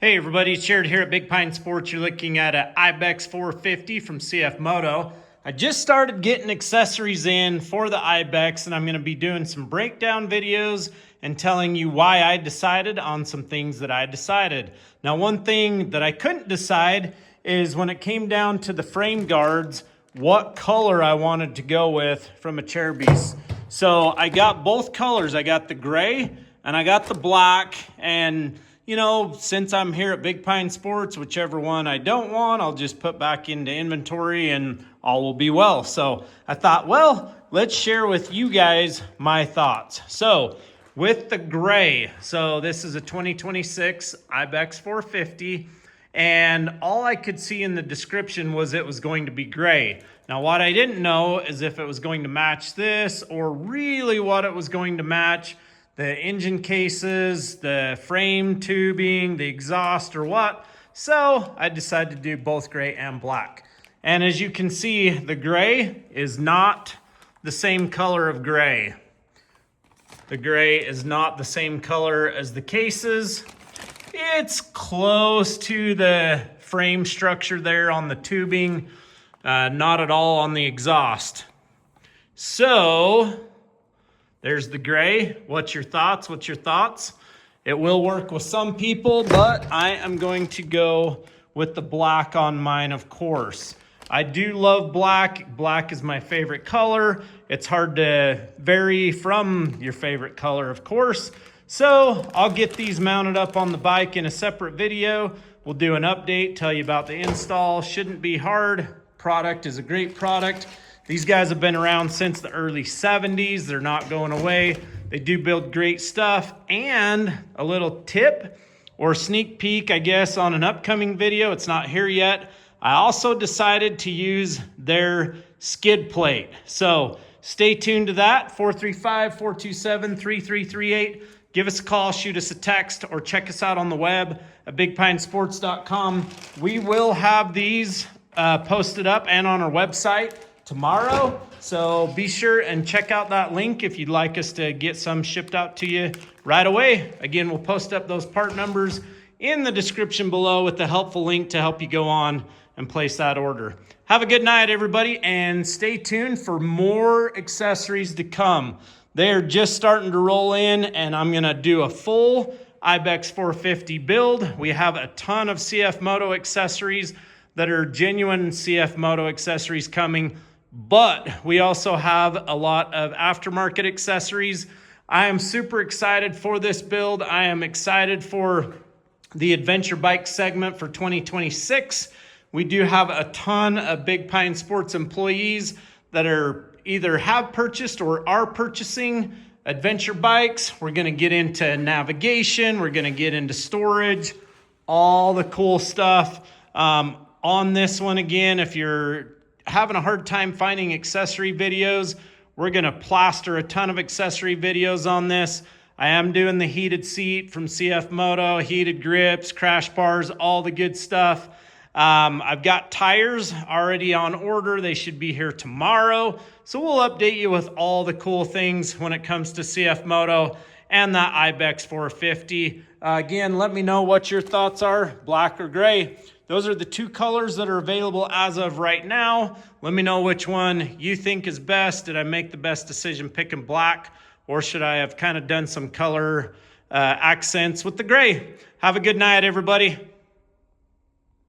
Hey everybody, it's Jared here at Big Pine Sports. You're looking at an IBEX 450 from CFMOTO. I just started getting accessories in for the IBEX, and I'm going to be doing some breakdown videos and telling you why I decided on some things that I decided. Now, one thing that I couldn't decide is when it came down to the frame guards, what color I wanted to go with from ACERBIS. So I got both colors. I got the gray and I got the black, and you know, since I'm here at Big Pine Sports, whichever one I don't want, I'll just put back into inventory and all will be well. So I thought, well, let's share with you guys my thoughts. So with the gray, so this is a 2026 IBEX 450, and all I could see in the description was it was going to be gray. Now, what I didn't know is if it was going to match this, or really what it was going to match, the engine cases, the frame tubing, the exhaust, or what. So I decided to do both gray and black. And as you can see, the gray is not the same color of gray. The gray is not the same color as the cases. It's close to the frame structure there on the tubing, not at all on the exhaust. So there's the gray. What's your thoughts? What's your thoughts? It will work with some people, but I am going to go with the black on mine, of course. I do love black. Black is my favorite color. It's hard to vary from your favorite color, of course. So I'll get these mounted up on the bike in a separate video. We'll do an update, tell you about the install. Shouldn't be hard. Product is a great product. These guys have been around since the early 70s. They're not going away. They do build great stuff. And a little tip or sneak peek, I guess, on an upcoming video. It's not here yet. I also decided to use their skid plate. So stay tuned to that. 435-427-3338. Give us a call, shoot us a text, or check us out on the web at bigpinesports.com. We will have these posted up and on our website tomorrow, so be sure and check out that link if you'd like us to get some shipped out to you right away. Again, we'll post up those part numbers in the description below with the helpful link to help you go on and place that order. Have a good night, everybody, and stay tuned for more accessories to come. They're just starting to roll in, and I'm gonna do a full IBEX 450 build. We have a ton of CFMOTO accessories that are genuine CFMOTO accessories coming, but we also have a lot of aftermarket accessories. I am super excited for this build. I am excited for the adventure bike segment for 2026. We do have a ton of Big Pine Sports employees that are either have purchased or are purchasing adventure bikes. We're gonna get into navigation. We're gonna get into storage, all the cool stuff. On this one, again, if you're having a hard time finding accessory videos, we're going to plaster a ton of accessory videos on this. I am doing the heated seat from CFMOTO, heated grips, crash bars, all the good stuff. I've got tires already on order. They should be here tomorrow. So we'll update you with all the cool things when it comes to CFMOTO and that IBEX 450. Again, let me know what your thoughts are, black or gray. Those are the two colors that are available as of right now. Let me know which one you think is best. Did I make the best decision picking black, or should I have kind of done some color accents with the gray? Have a good night, everybody.